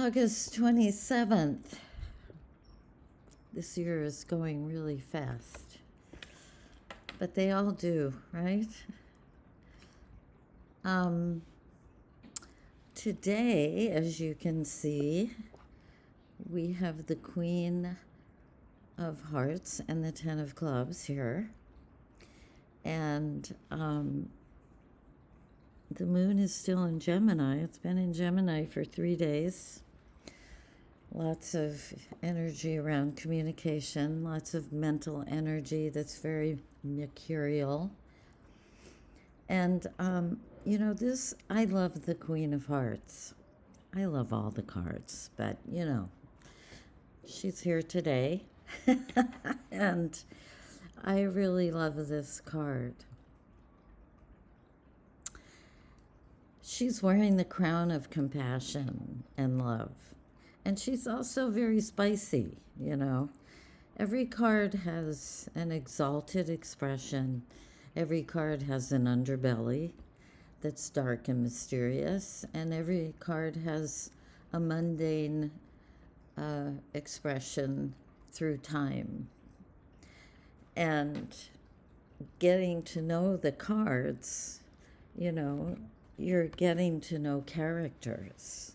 August 27th. This year is going really fast, but they all do, right? Um, Today, as you can see, we have the Queen of Hearts and the Ten of Clubs here. And the moon is still in Gemini. It's been in Gemini for 3 days. Lots of energy around communication, lots of mental energy that's very mercurial. And, I love the Queen of Hearts. I love all the cards, but, she's here today. And I really love this card. She's wearing the crown of compassion and love. And she's also very spicy, Every card has an exalted expression. Every card has an underbelly that's dark and mysterious. And every card has a mundane expression through time. And getting to know the cards, you're getting to know characters.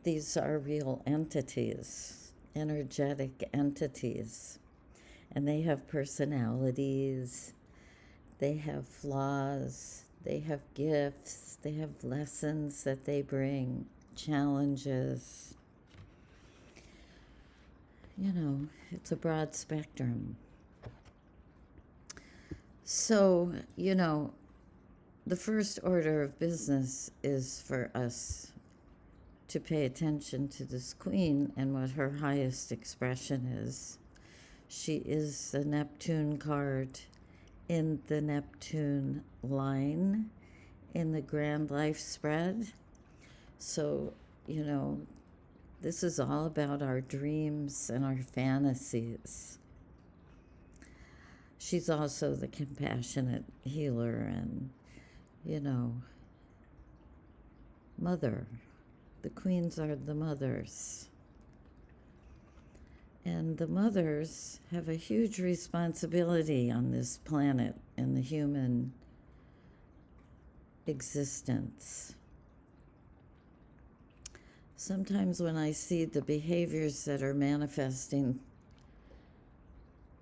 These are real entities, energetic entities, and they have personalities, they have flaws, they have gifts, they have lessons that they bring, challenges. It's a broad spectrum. So, the first order of business is for us to pay attention to this queen and what her highest expression is. She is the Neptune card in the Neptune line in the grand life spread. So, this is all about our dreams and our fantasies. She's also the compassionate healer and, mother. The queens are the mothers. And the mothers have a huge responsibility on this planet in the human existence. Sometimes when I see the behaviors that are manifesting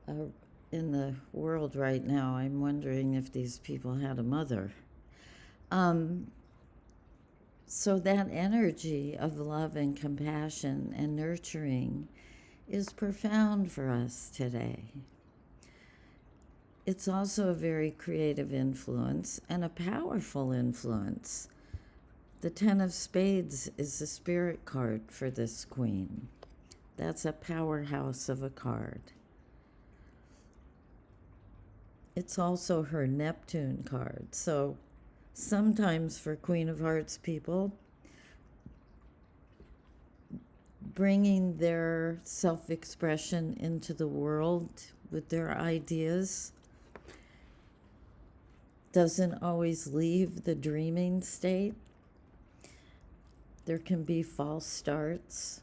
in the world right now, I'm wondering if these people had a mother. So that energy of love and compassion and nurturing is profound for us today. It's also a very creative influence and a powerful influence. The Ten of Spades is the spirit card for this queen. That's a powerhouse of a card. It's also her Neptune card. So sometimes for Queen of Hearts people, bringing their self-expression into the world with their ideas doesn't always leave the dreaming state. There can be false starts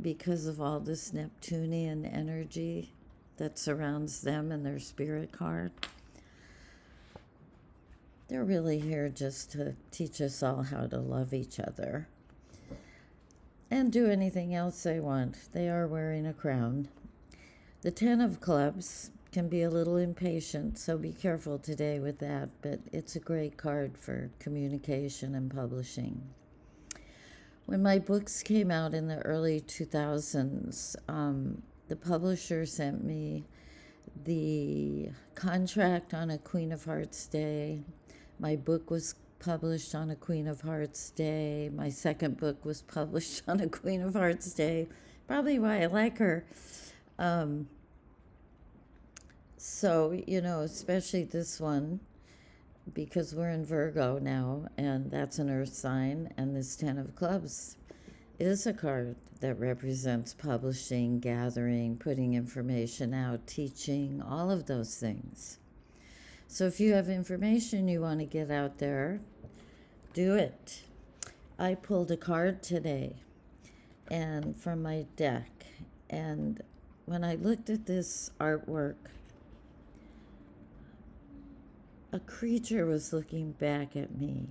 because of all this Neptunian energy that surrounds them and their spirit card. They're really here just to teach us all how to love each other and do anything else they want. They are wearing a crown. The Ten of Clubs can be a little impatient, so be careful today with that, but it's a great card for communication and publishing. When my books came out in the early 2000s, the publisher sent me the contract on a Queen of Hearts day. My book was published on a Queen of Hearts day. My second book was published on a Queen of Hearts day. Probably why I like her. So, especially this one, because we're in Virgo now, and that's an earth sign, and this Ten of Clubs is a card that represents publishing, gathering, putting information out, teaching, all of those things. So if you have information you want to get out there, do it. I pulled a card today and from my deck, and when I looked at this artwork, a creature was looking back at me.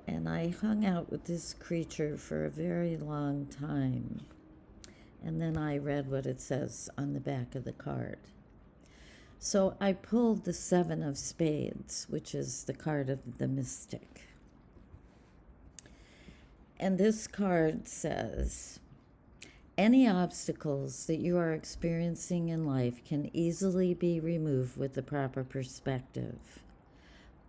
And I hung out with this creature for a very long time. And then I read what it says on the back of the card. So I pulled the Seven of Spades, which is the card of the mystic. And this card says, any obstacles that you are experiencing in life can easily be removed with the proper perspective.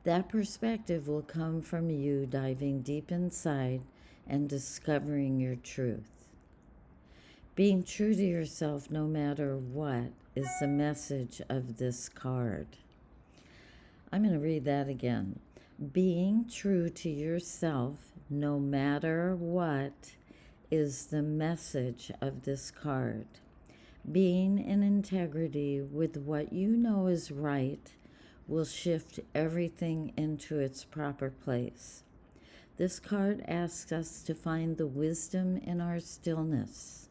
That perspective will come from you diving deep inside and discovering your truth. Being true to yourself no matter what is the message of this card. I'm going to read that again. Being true to yourself no matter what is the message of this card. Being in integrity with what you know is right will shift everything into its proper place. This card asks us to find the wisdom in our stillness,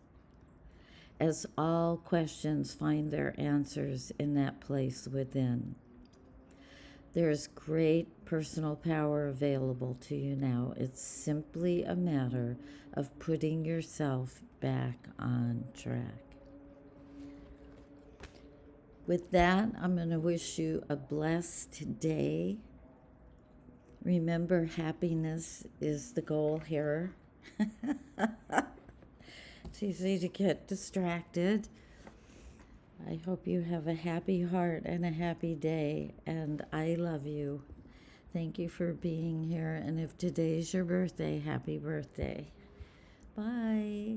as all questions find their answers in that place within. There is great personal power available to you now. It's simply a matter of putting yourself back on track. With that, I'm going to wish you a blessed day. Remember, happiness is the goal here. It's easy to get distracted. I hope you have a happy heart and a happy day, and I love you. Thank you for being here, and if today's your birthday, happy birthday. Bye.